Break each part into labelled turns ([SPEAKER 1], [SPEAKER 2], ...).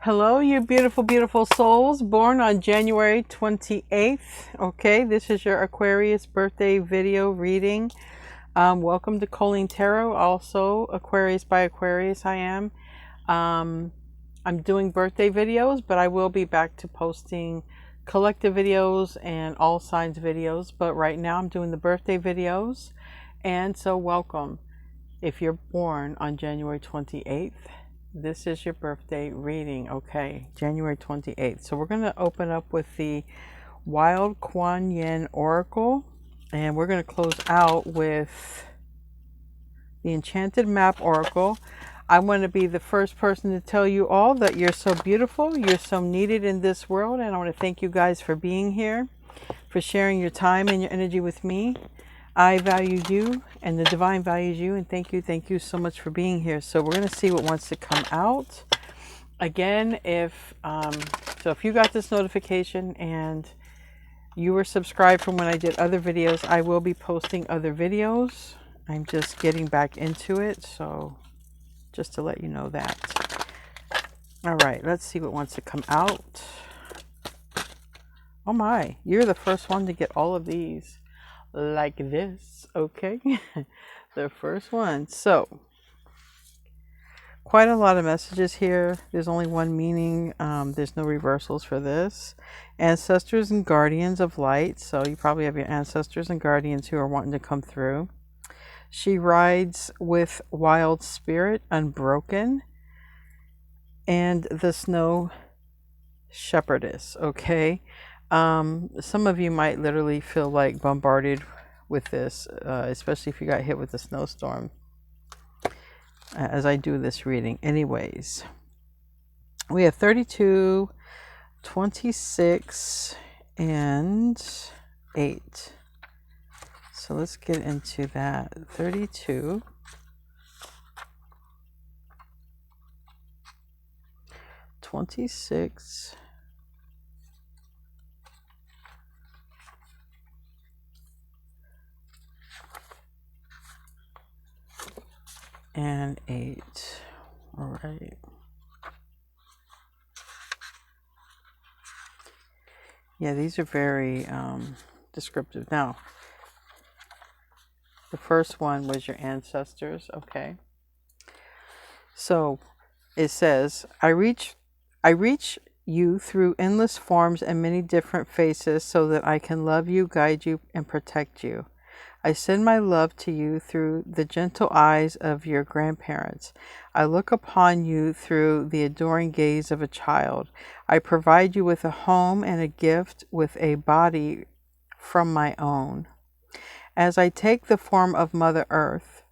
[SPEAKER 1] Hello, you beautiful, beautiful souls born on January 28th. Okay, this is your Aquarius birthday video reading. Welcome to Colleen Tarot, also Aquarius by Aquarius. I am. I'm doing birthday videos, but I will be back to posting collective videos and all signs videos. But right now I'm doing the birthday videos. And so welcome. If you're born on January 28th, this is your birthday reading. Okay, January 28th. So we're going to open up with the Wild Kuan Yin Oracle, and we're going to close out with the Enchanted Map Oracle. I want to be the first person to tell you all that you're so beautiful, you're so needed in this world, and I want to thank you guys for being here, for sharing your time and your energy with me. I value you and the divine values you, and thank you so much for being here. So we're going to see what wants to come out. Again, if you got this notification and you were subscribed from when I did other videos, I will be posting other videos. I'm just getting back into it, so just to let you know that. All right, let's see what wants to come out. Oh my, you're the first one to get all of these. Like this, okay? The first one. So quite a lot of messages here. There's only one meaning. There's no reversals for this. Ancestors and guardians of light. So you probably have your ancestors and guardians who are wanting to come through. She rides with wild spirit, unbroken. And the snow shepherdess, okay? Some of you might literally feel like bombarded with this, especially if you got hit with a snowstorm, as I do this reading. Anyways, we have 32, 26, and 8. So let's get into that. 32, 26, and 8. All right. Yeah, these are very descriptive. Now, the first one was your ancestors. Okay. So it says, I reach you through endless forms and many different faces so that I can love you, guide you, and protect you. I send my love to you through the gentle eyes of your grandparents. I look upon you through the adoring gaze of a child. I provide you with a home and a gift with a body from my own. As I take the form of Mother Earth,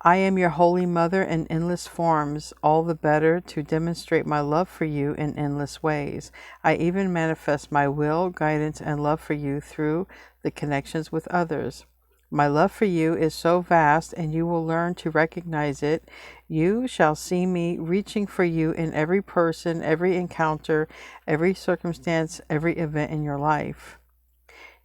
[SPEAKER 1] I am your Holy Mother in endless forms, all the better to demonstrate my love for you in endless ways. I even manifest my will, guidance, and love for you through the connections with others. My love for you is so vast, and you will learn to recognize it. You shall see me reaching for you in every person, every encounter, every circumstance, every event in your life.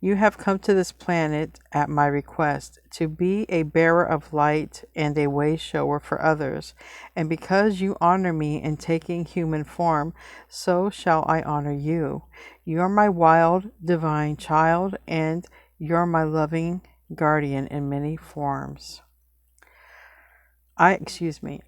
[SPEAKER 1] You have come to this planet at my request to be a bearer of light and a way shower for others. And because you honor me in taking human form, so shall I honor you. You are my wild, divine child, and you're my loving guardian in many forms. I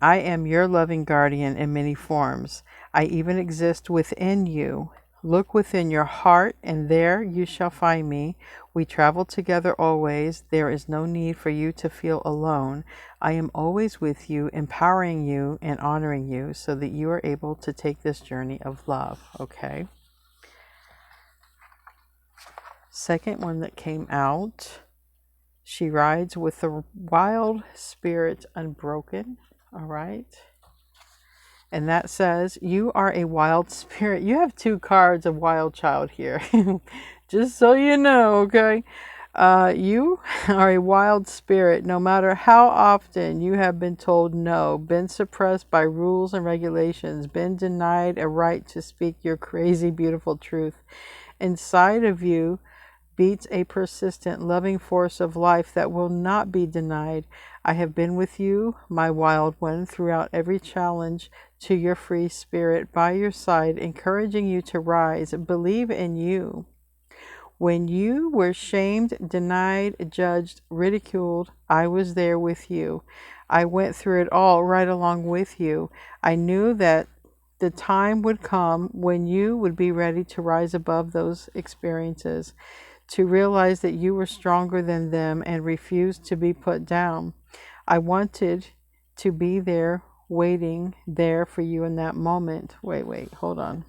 [SPEAKER 1] am your loving guardian in many forms. I even exist within you. Look within your heart, and there you shall find me. We travel together always. There is no need for you to feel alone. I am always with you, empowering you and honoring you so that you are able to take this journey of love. Okay. Second one that came out. She rides with the wild spirit unbroken. All right. And that says, you are a wild spirit. You have 2 cards of wild child here. Just so you know, okay? You are a wild spirit. No matter how often you have been told no, been suppressed by rules and regulations, been denied a right to speak your crazy, beautiful truth, inside of you, beats a persistent, loving force of life that will not be denied. I have been with you, my wild one, throughout every challenge to your free spirit, by your side, encouraging you to rise, believe in you. When you were shamed, denied, judged, ridiculed, I was there with you. I went through it all right along with you. I knew that the time would come when you would be ready to rise above those experiences, to realize that you were stronger than them and refuse to be put down. I wanted to be there, waiting there for you in that moment. Wait, hold on.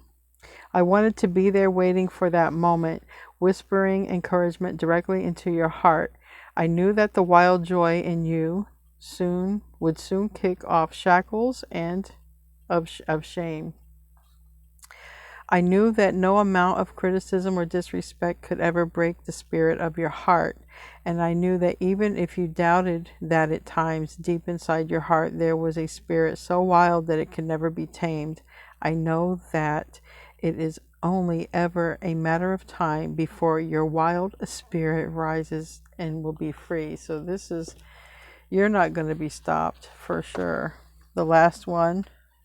[SPEAKER 1] I wanted to be there waiting for that moment, whispering encouragement directly into your heart. I knew that the wild joy in you would soon kick off shackles and of shame. I knew that no amount of criticism or disrespect could ever break the spirit of your heart. And I knew that even if you doubted that at times, deep inside your heart, there was a spirit so wild that it could never be tamed. I know that it is only ever a matter of time before your wild spirit rises and will be free. So this is, you're not going to be stopped for sure. The last one,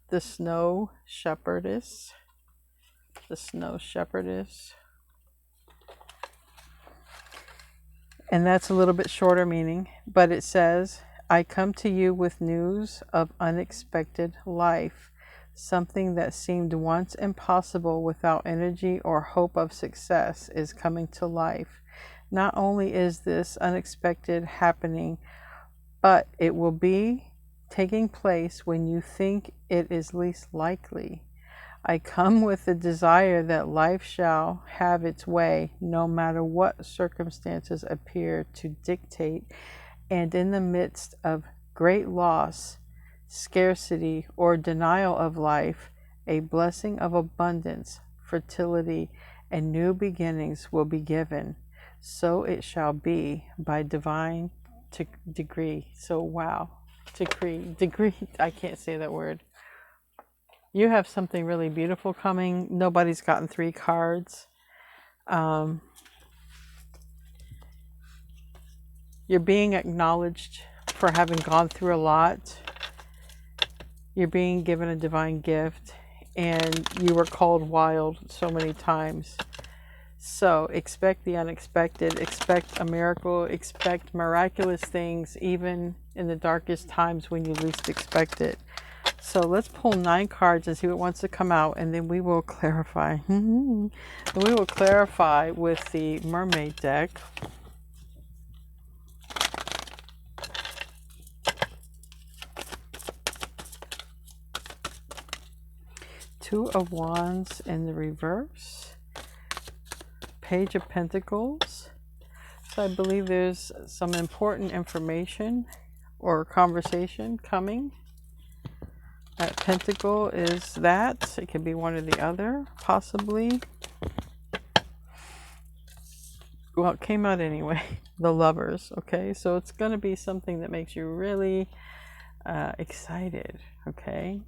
[SPEAKER 1] the Snow Shepherdess. The Snow Shepherdess. And that's a little bit shorter meaning, but it says, I come to you with news of unexpected life. Something that seemed once impossible without energy or hope of success is coming to life. Not only is this unexpected happening, but it will be taking place when you think it is least likely. I come with the desire that life shall have its way, no matter what circumstances appear to dictate, and in the midst of great loss, scarcity, or denial of life, a blessing of abundance, fertility, and new beginnings will be given. So it shall be by divine decree. So wow, decree, I can't say that word. You have something really beautiful coming. Nobody's gotten 3 cards. You're being acknowledged for having gone through a lot. You're being given a divine gift, and you were called wild so many times. So expect the unexpected, expect a miracle, expect miraculous things, even in the darkest times when you least expect it. So let's pull 9 cards and see what wants to come out, and then we will clarify. And we will clarify with the mermaid deck. Two of Wands in the reverse. Page of Pentacles. So I believe there's some important information or conversation coming. That Pentacle is that. It could be one or the other, possibly. Well, it came out anyway. The Lovers, okay? So it's going to be something that makes you really excited, okay?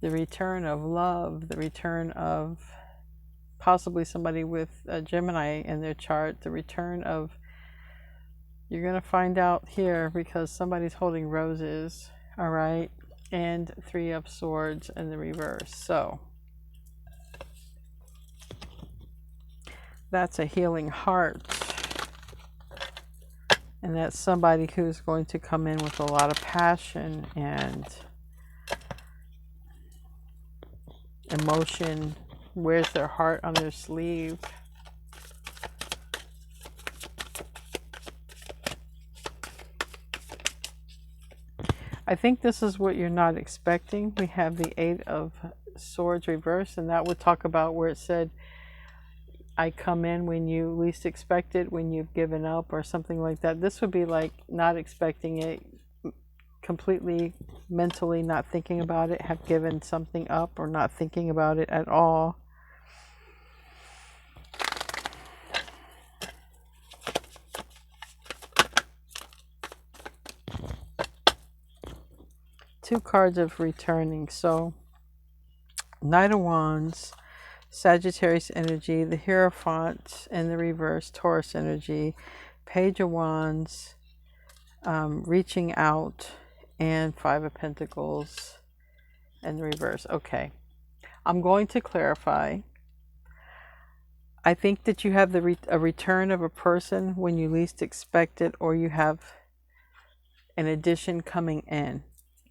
[SPEAKER 1] The return of love, the return of possibly somebody with a Gemini in their chart, the return of, you're going to find out here because somebody's holding roses, all right? And 3 of Swords in the reverse. So that's a healing heart. And that's somebody who's going to come in with a lot of passion and emotion, wears their heart on their sleeve. I think this is what you're not expecting. We have the 8 of Swords reversed, and that would talk about where it said, I come in when you least expect it, when you've given up or something like that. This would be like not expecting it, completely mentally not thinking about it, have given something up or not thinking about it at all. Two cards of returning. So Knight of Wands, Sagittarius energy, the Hierophant in the reverse, Taurus energy, Page of Wands, reaching out, and Five of Pentacles in the reverse. Okay, I'm going to clarify. I think that you have a return of a person when you least expect it, or you have an addition coming in.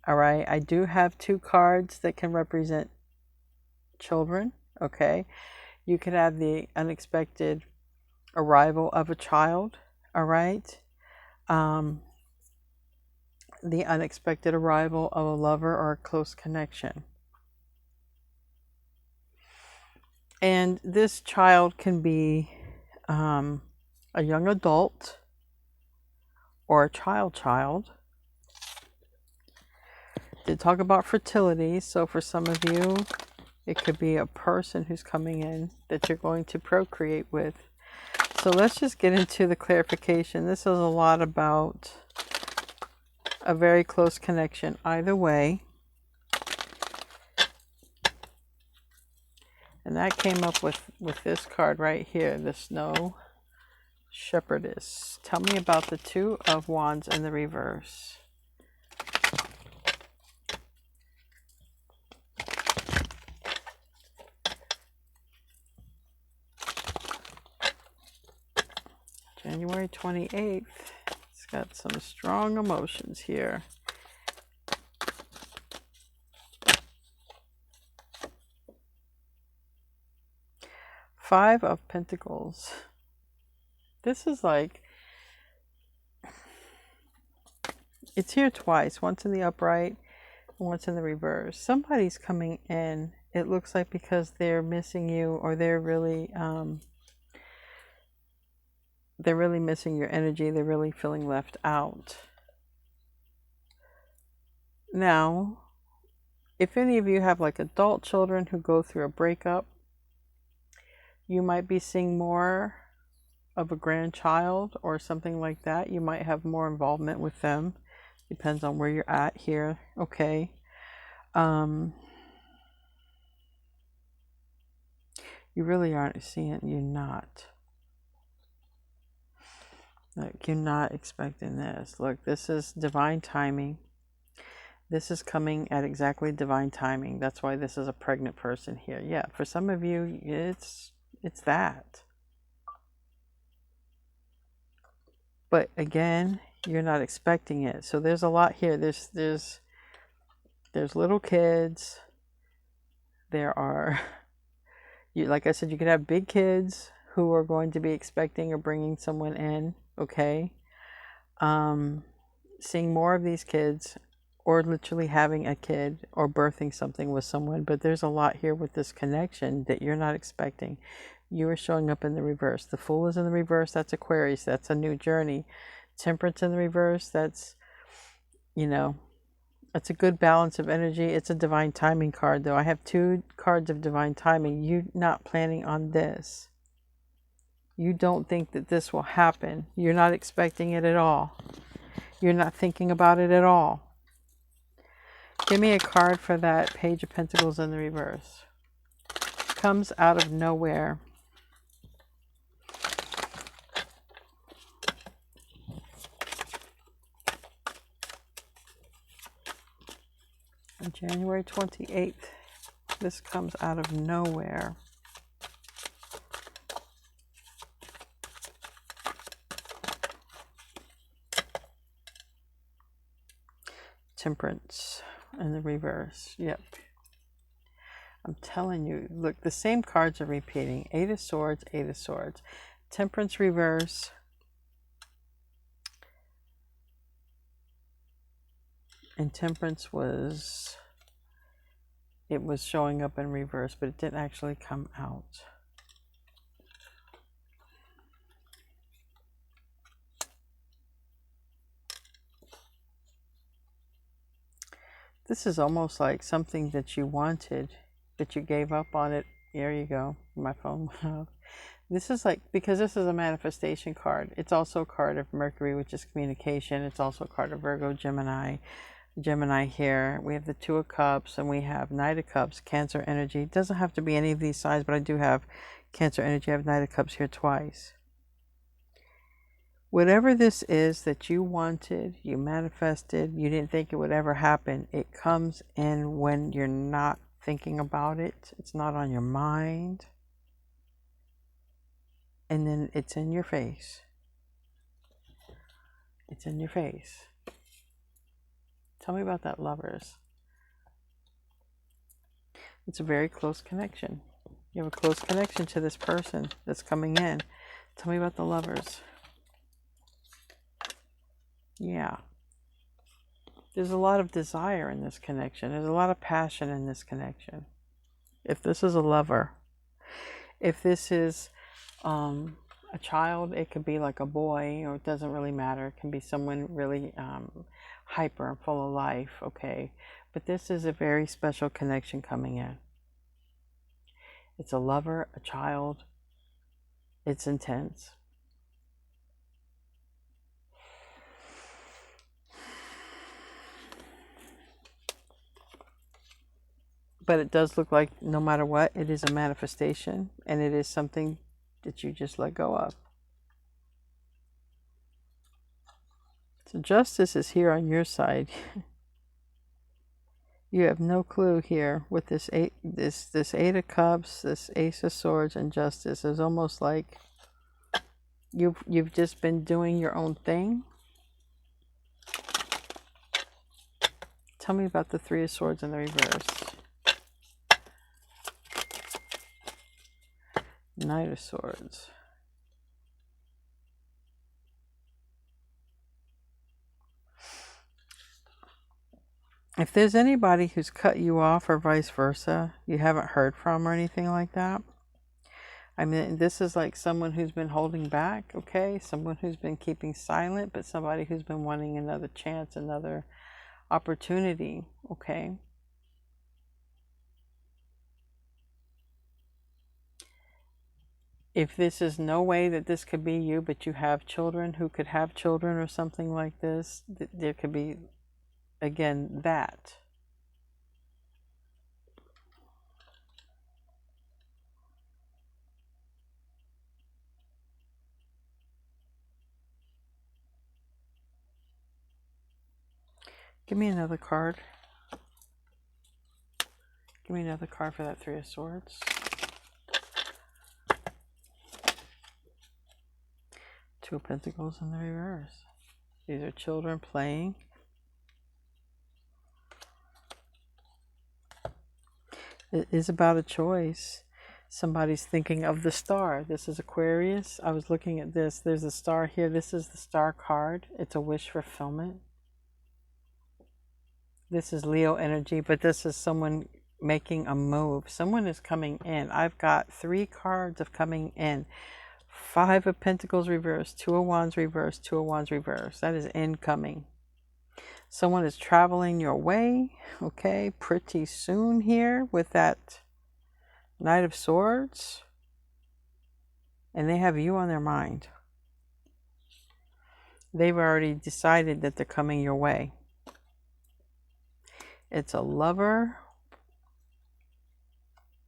[SPEAKER 1] All right, I do have 2 cards that can represent children. Okay, you could have the unexpected arrival of a child. All right, the unexpected arrival of a lover or a close connection. And this child can be a young adult or a child. Did talk about fertility, so for some of you, it could be a person who's coming in that you're going to procreate with. So let's just get into the clarification. This is a lot about a very close connection either way. And that came up with this card right here, the Snow Shepherdess. Tell me about the 2 of Wands in the reverse. January 28th. It's got some strong emotions here. Five of Pentacles. This is like, it's here twice. Once in the upright, once in the reverse. Somebody's coming in, it looks like, because they're missing you, or they're really missing your energy. They're really feeling left out. Now, if any of you have like adult children who go through a breakup, you might be seeing more of a grandchild or something like that. You might have more involvement with them. Depends on where you're at here. Okay. You really aren't seeing it. You're not. Like, you're not expecting this. Look, this is divine timing. This is coming at exactly divine timing. That's why this is a pregnant person here. Yeah, for some of you, it's that. But again, you're not expecting it. So there's a lot here. There's little kids. There are, like I said, you could have big kids who are going to be expecting or bringing someone in. Okay. Seeing more of these kids, or literally having a kid or birthing something with someone. But there's a lot here with this connection that you're not expecting. You are showing up in the reverse. The Fool is in the reverse. That's Aquarius. That's a new journey. Temperance in the reverse. That's, that's a good balance of energy. It's a divine timing card, though. I have 2 cards of divine timing. You're not planning on this. You don't think that this will happen. You're not expecting it at all. You're not thinking about it at all. Give me a card for that Page of Pentacles in the reverse. Comes out of nowhere. On January 28th, this comes out of nowhere. Temperance in the reverse. Yep. I'm telling you, look, the same cards are repeating. 8 of Swords, 8 of Swords. Temperance reverse. And Temperance was, it was showing up in reverse, but it didn't actually come out. This is almost like something that you wanted, but you gave up on it. There you go. My phone went off. This is like, because this is a manifestation card. It's also a card of Mercury, which is communication. It's also a card of Virgo, Gemini, Gemini here. We have the Two of Cups and we have Knight of Cups, Cancer energy. It doesn't have to be any of these signs, but I do have Cancer energy. I have Knight of Cups here twice. Whatever this is that you wanted, you manifested, you didn't think it would ever happen, it comes in when you're not thinking about it. It's not on your mind. And then it's in your face. It's in your face. Tell me about that, lovers. It's a very close connection. You have a close connection to this person that's coming in. Tell me about the lovers. Yeah. There's a lot of desire in this connection. There's a lot of passion in this connection. If this is a lover, if this is a child, it could be like a boy, or it doesn't really matter. It can be someone really hyper and full of life, okay? But this is a very special connection coming in. It's a lover, a child. It's intense. But it does look like no matter what, it is a manifestation, and it is something that you just let go of. So justice is here on your side. You have no clue here with this Eight of Cups, this Ace of Swords, and Justice. It's almost like you've just been doing your own thing. Tell me about the Three of Swords in the reverse. Knight of Swords. If there's anybody who's cut you off or vice versa, you haven't heard from or anything like that, I mean, this is like someone who's been holding back, okay? Someone who's been keeping silent, but somebody who's been wanting another chance, another opportunity, okay? If this is no way that this could be you, but you have children who could have children or something like this, there could be, again, that. Give me another card. Give me another card for that Three of Swords. Two of Pentacles in the reverse. These are children playing. It is about a choice. Somebody's thinking of the star. This is Aquarius. I was looking at this. There's a star here. This is the star card. It's a wish fulfillment. This is Leo energy, but this is someone making a move. Someone is coming in. I've got 3 cards of coming in. 5 of Pentacles reverse, 2 of Wands reverse, 2 of Wands reverse. That is incoming. Someone is traveling your way, okay, pretty soon here with that Knight of Swords. And they have you on their mind. They've already decided that they're coming your way. It's a lover,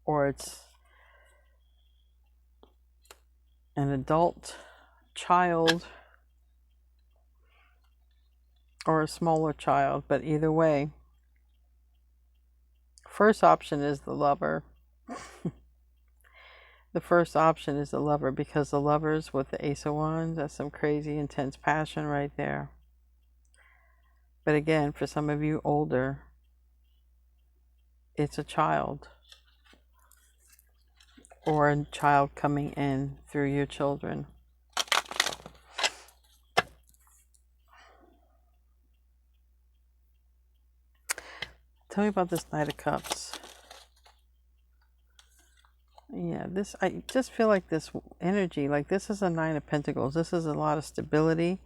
[SPEAKER 1] or it's an adult child, or a smaller child, but either way, first option is the lover. The first option is the lover, because the lovers with the Ace of Wands, that's some crazy intense passion right there. But again, for some of you older, it's a child, or a child coming in through your children. Tell me about this Knight of Cups. Yeah, this, I just feel like this energy, like this is a Nine of Pentacles. This is a lot of stability,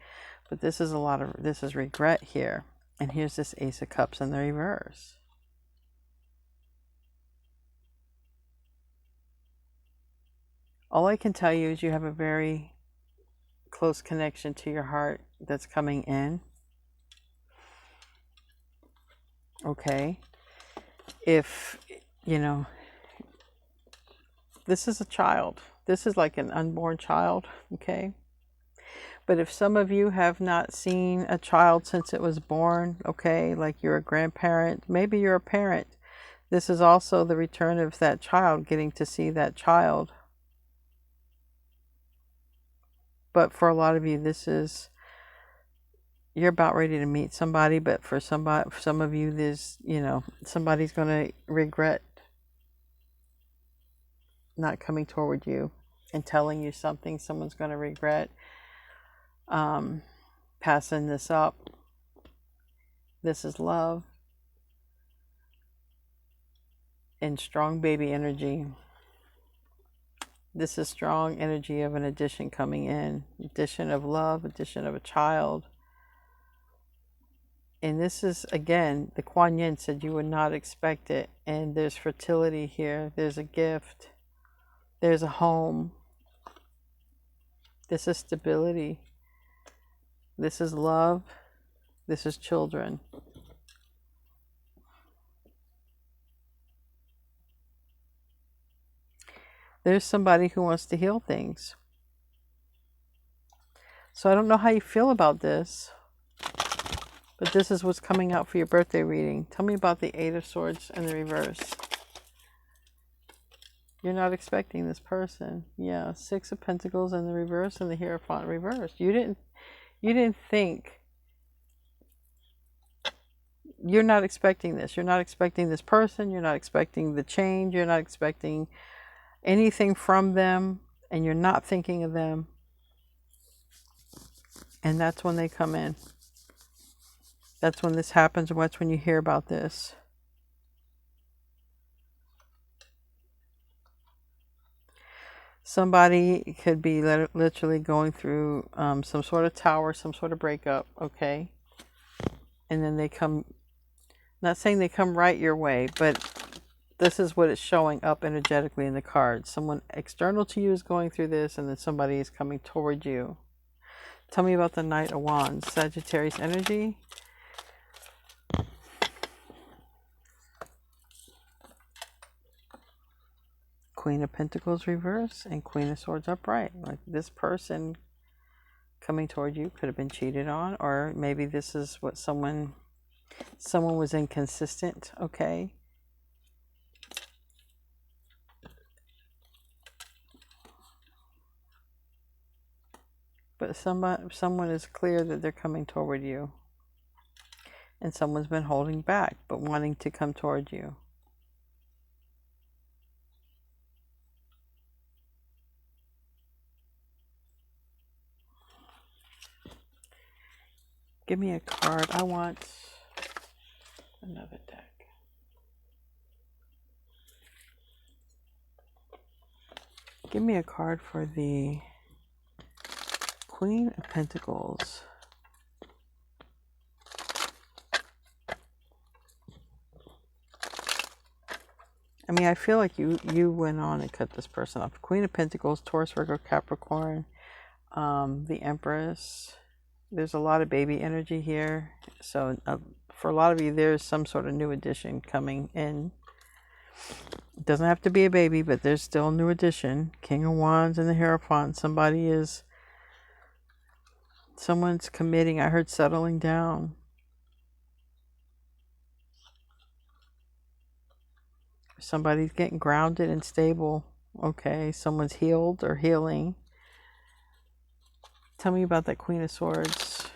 [SPEAKER 1] but this is a lot of, this is regret here. And here's this Ace of Cups in the reverse. All I can tell you is you have a very close connection to your heart that's coming in. okay? If, you know, this is a child. This is like an unborn child, okay? But if some of you have not seen a child since it was born, okay, like you're a grandparent, maybe you're a parent, this is also the return of that child, getting to see that child. But for a lot of you, this is, you're about ready to meet somebody, but for some of you, there's, you know, somebody's going to regret not coming toward you and telling you something. Someone's going to regret passing this up. This is love and strong baby energy. This is strong energy of an addition coming in. Addition of love, addition of a child. And this is, again, the Kuan Yin said you would not expect it. And there's fertility here. There's a gift. There's a home. This is stability. This is love. This is children. There's somebody who wants to heal things. So I don't know how you feel about this, but this is what's coming out for your birthday reading. Tell me about the Eight of Swords in the reverse. You're not expecting this person. Yeah, Six of Pentacles in the reverse and the Hierophant reverse. You didn't think. You're not expecting this. You're not expecting this person. You're not expecting the change. You're not expecting anything from them, and you're not thinking of them. And that's when they come in. That's when this happens, and that's when you hear about this. Somebody could be literally going through some sort of tower, some sort of breakup, okay? And then they come, not saying they come right your way, but this is what it's showing up energetically in the cards. Someone external to you is going through this, and then somebody is coming toward you. Tell me about the Knight of Wands. Sagittarius energy. Queen of Pentacles reverse and Queen of Swords upright. Like this person coming toward you could have been cheated on, or maybe this is what someone was inconsistent, okay? But someone is clear that they're coming toward you. And someone's been holding back, but wanting to come toward you. Give me a card. I want another deck. Give me a card for the Queen of Pentacles. I mean, I feel like you went on and cut this person off. Queen of Pentacles, Taurus, Virgo, Capricorn, the Empress. There's a lot of baby energy here. So for a lot of you, there's some sort of new addition coming in. It doesn't have to be a baby, but there's still a new addition. King of Wands and the Hierophant. Someone's committing. I heard settling down. Somebody's getting grounded and stable. Okay, someone's healed or healing. Tell me about that Queen of Swords.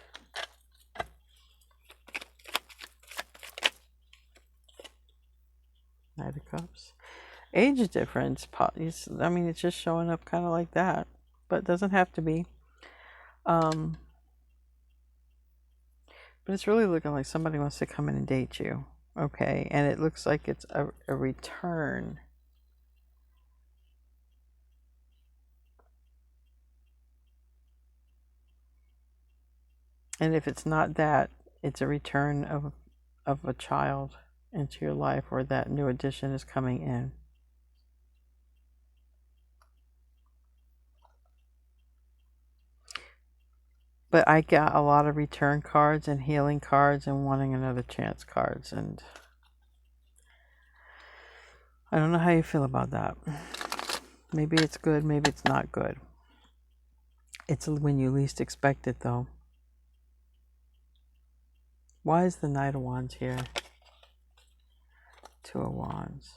[SPEAKER 1] Knight of Cups. Age difference. I mean, it's just showing up kind of like that, but it doesn't have to be. But it's really looking like somebody wants to come in and date you. Okay, and it looks like it's a return. And if it's not that, it's a return of a child into your life, or that new addition is coming in. But I got a lot of return cards and healing cards and wanting another chance cards. And I don't know how you feel about that. Maybe it's good, maybe it's not good. It's when you least expect it, though. Why is the Knight of Wands here? Two of Wands.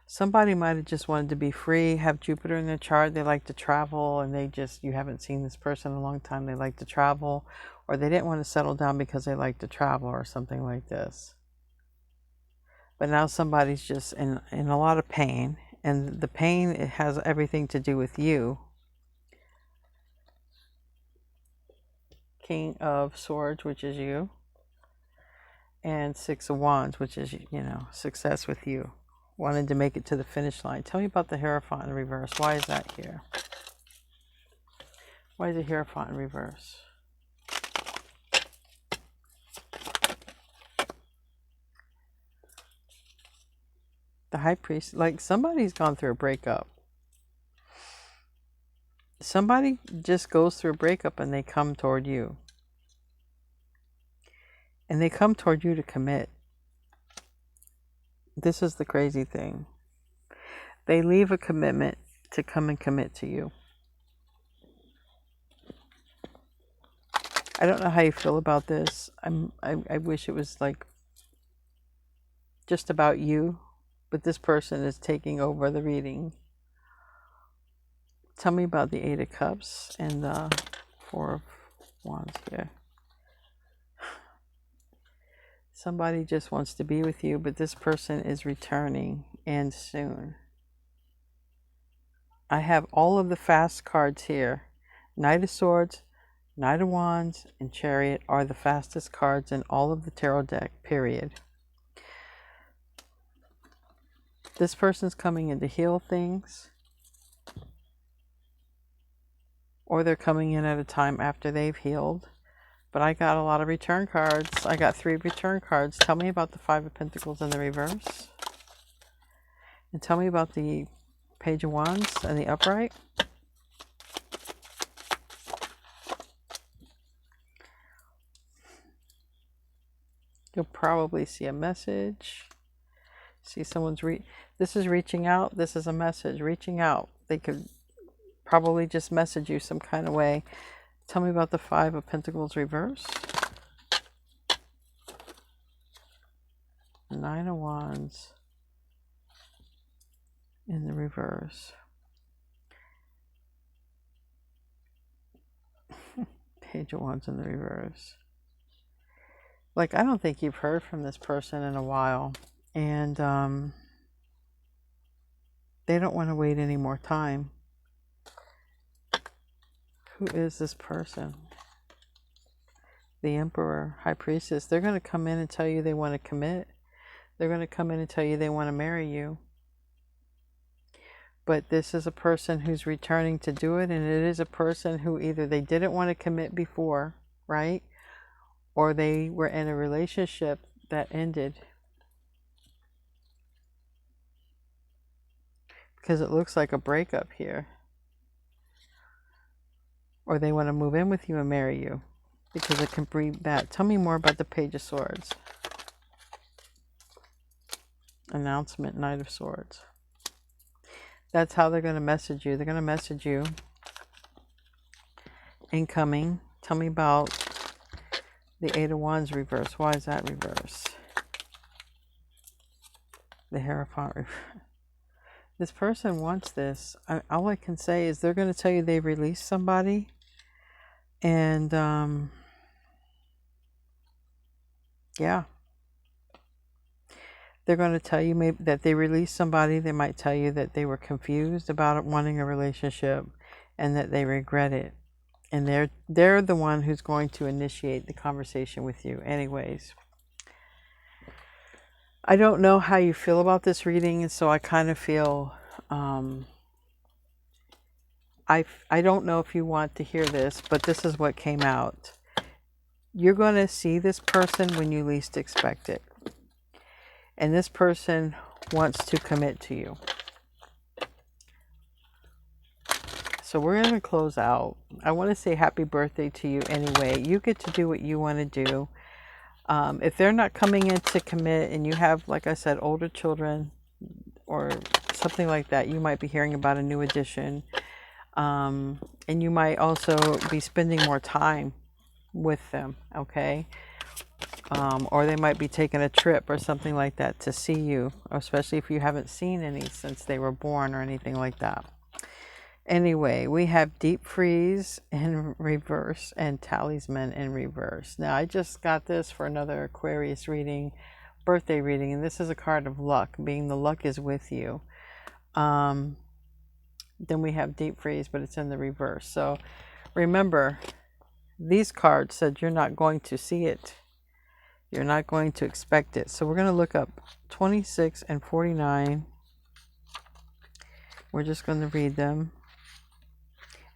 [SPEAKER 1] Somebody might have just wanted to be free, have Jupiter in their chart. They like to travel, and you haven't seen this person in a long time. They like to travel, or they didn't want to settle down because they like to travel or something like this. But now somebody's just in a lot of pain, and the pain, it has everything to do with you. King of Swords, which is you, and Six of Wands, which is, success with you. Wanted to make it to the finish line. Tell me about the Hierophant in reverse. Why is that here? Why is the Hierophant in reverse? The High Priest, like somebody's gone through a breakup. Somebody just goes through a breakup and they come toward you. And they come toward you to commit. This is the crazy thing. They leave a commitment to come and commit to you. I don't know how you feel about this. I wish it was like just about you, but this person is taking over the reading. Tell me about the Eight of Cups and the Four of Wands here. Somebody just wants to be with you, but this person is returning, and soon. I have all of the fast cards here. Knight of Swords, Knight of Wands, and Chariot are the fastest cards in all of the tarot deck, period. This person's coming in to heal things, or they're coming in at a time after they've healed. But I got a lot of return cards. I got 3 return cards. Tell me about the Five of Pentacles in the reverse. And tell me about the Page of Wands and the upright. You'll probably see a message. See someone's this is reaching out. This is a message reaching out. They could probably just message you some kind of way. Tell me about the Five of Pentacles reverse. Nine of Wands in the reverse. Page of Wands in the reverse. Like, I don't think you've heard from this person in a while. And they don't want to wait any more time. Who is this person? The Emperor, High Priestess. They're going to come in and tell you they want to commit. They're going to come in and tell you they want to marry you. But this is a person who's returning to do it. And it is a person who either they didn't want to commit before, right? Or they were in a relationship that ended. Because it looks like a breakup here. Or they want to move in with you and marry you. Because it can bring that. Tell me more about the Page of Swords. Announcement, Knight of Swords. That's how they're going to message you. They're going to message you. Incoming. Tell me about the Eight of Wands reverse. Why is that reverse? The Hierophant reverse. This person wants this. All I can say is they're going to tell you they released somebody. And, yeah. They're going to tell you maybe that they released somebody. They might tell you that they were confused about wanting a relationship and that they regret it. And they're the one who's going to initiate the conversation with you anyways. I don't know how you feel about this reading, and so I kind of feel I don't know if you want to hear this, but this is what came out. You're going to see this person when you least expect it. And this person wants to commit to you. So we're going to close out. I want to say happy birthday to you anyway. You get to do what you want to do. If they're not coming in to commit and you have, like I said, older children or something like that, you might be hearing about a new edition. And you might also be spending more time with them, okay? Or they might be taking a trip or something like that to see you, especially if you haven't seen any since they were born or anything like that. Anyway, we have Deep Freeze in reverse and Talisman in reverse. Now, I just got this for another Aquarius reading, birthday reading, and this is a card of luck, being the luck is with you. Then we have Deep Freeze, but it's in the reverse. So remember, these cards said you're not going to see it. You're not going to expect it. So we're going to look up 26 and 49. We're just going to read them.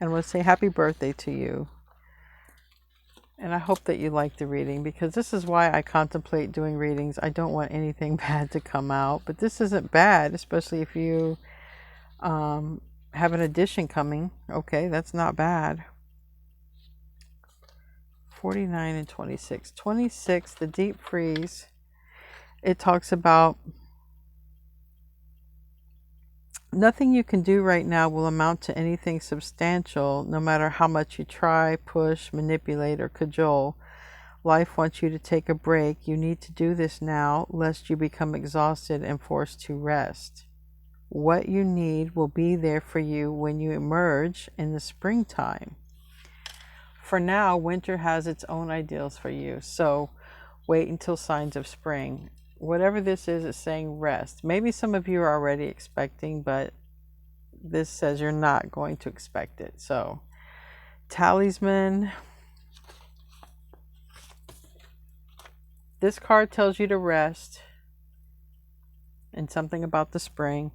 [SPEAKER 1] And we'll say happy birthday to you. And I hope that you like the reading, because this is why I contemplate doing readings. I don't want anything bad to come out, but this isn't bad, especially if you have an edition coming. Okay, that's not bad. 49 and 26. 26, the Deep Freeze. It talks about nothing you can do right now will amount to anything substantial, no matter how much you try, push, manipulate, or cajole. Life wants you to take a break. You need to do this now, lest you become exhausted and forced to rest. What you need will be there for you when you emerge in the springtime. For now, winter has its own ideals for you, so wait until signs of spring. Whatever this is, it's saying rest. Maybe some of you are already expecting, but this says you're not going to expect it. So, Talisman. This card tells you to rest and something about the spring.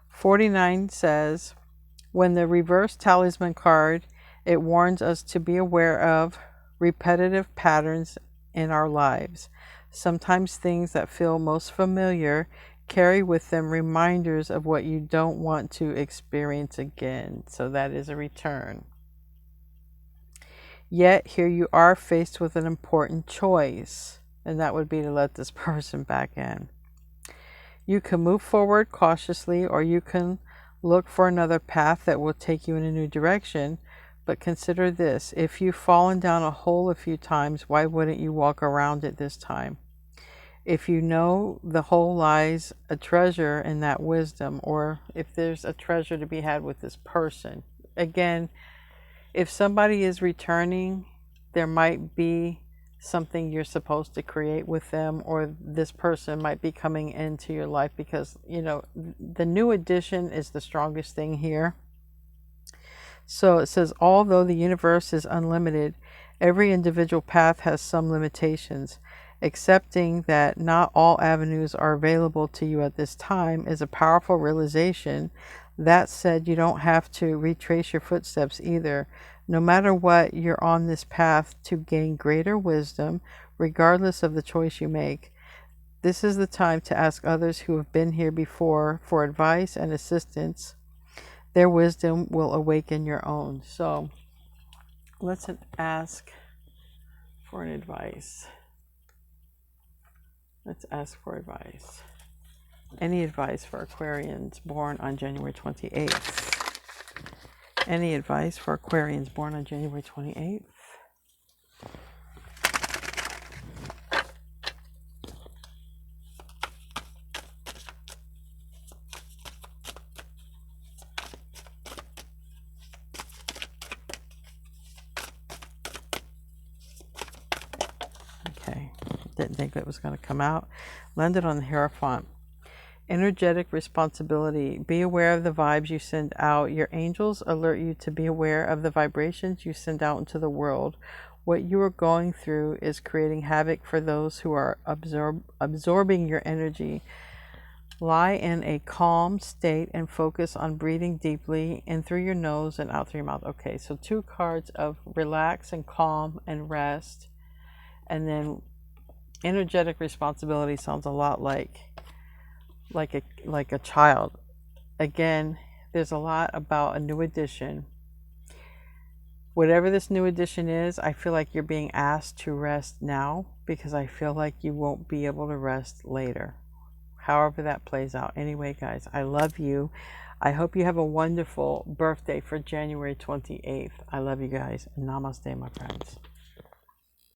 [SPEAKER 1] 49 says, when the reverse Talisman card, it warns us to be aware of repetitive patterns in our lives. Sometimes things that feel most familiar carry with them reminders of what you don't want to experience again. So that is a return. Yet here you are faced with an important choice, and that would be to let this person back in. You can move forward cautiously, or you can look for another path that will take you in a new direction. But consider this, if you've fallen down a hole a few times, why wouldn't you walk around it this time? If you know the hole lies a treasure in that wisdom, or if there's a treasure to be had with this person. Again, if somebody is returning, there might be something you're supposed to create with them, or this person might be coming into your life, because, you know, the new addition is the strongest thing here. So it says, although the universe is unlimited, every individual path has some limitations. Accepting that not all avenues are available to you at this time is a powerful realization. That said, you don't have to retrace your footsteps either. No matter what, you're on this path to gain greater wisdom, regardless of the choice you make. This is the time to ask others who have been here before for advice and assistance. Their wisdom will awaken your own. So let's ask for an advice. Let's ask for advice. Any advice for Aquarians born on January 28th? Any advice for Aquarians born on January 28th? Didn't think it was going to come out. Landed on the Hierophant. Energetic responsibility. Be aware of the vibes you send out. Your angels alert you to be aware of the vibrations you send out into the world. What you are going through is creating havoc for those who are absorbing your energy. Lie in a calm state and focus on breathing deeply in through your nose and out through your mouth. Okay, so 2 cards of relax and calm and rest. And then energetic responsibility sounds a lot like a child. Again, there's a lot about a new addition. Whatever this new edition is, I feel like you're being asked to rest now because I feel like you won't be able to rest later. However that plays out. Anyway, guys, I love you. I hope you have a wonderful birthday for January 28th. I love you guys. Namaste, my friends.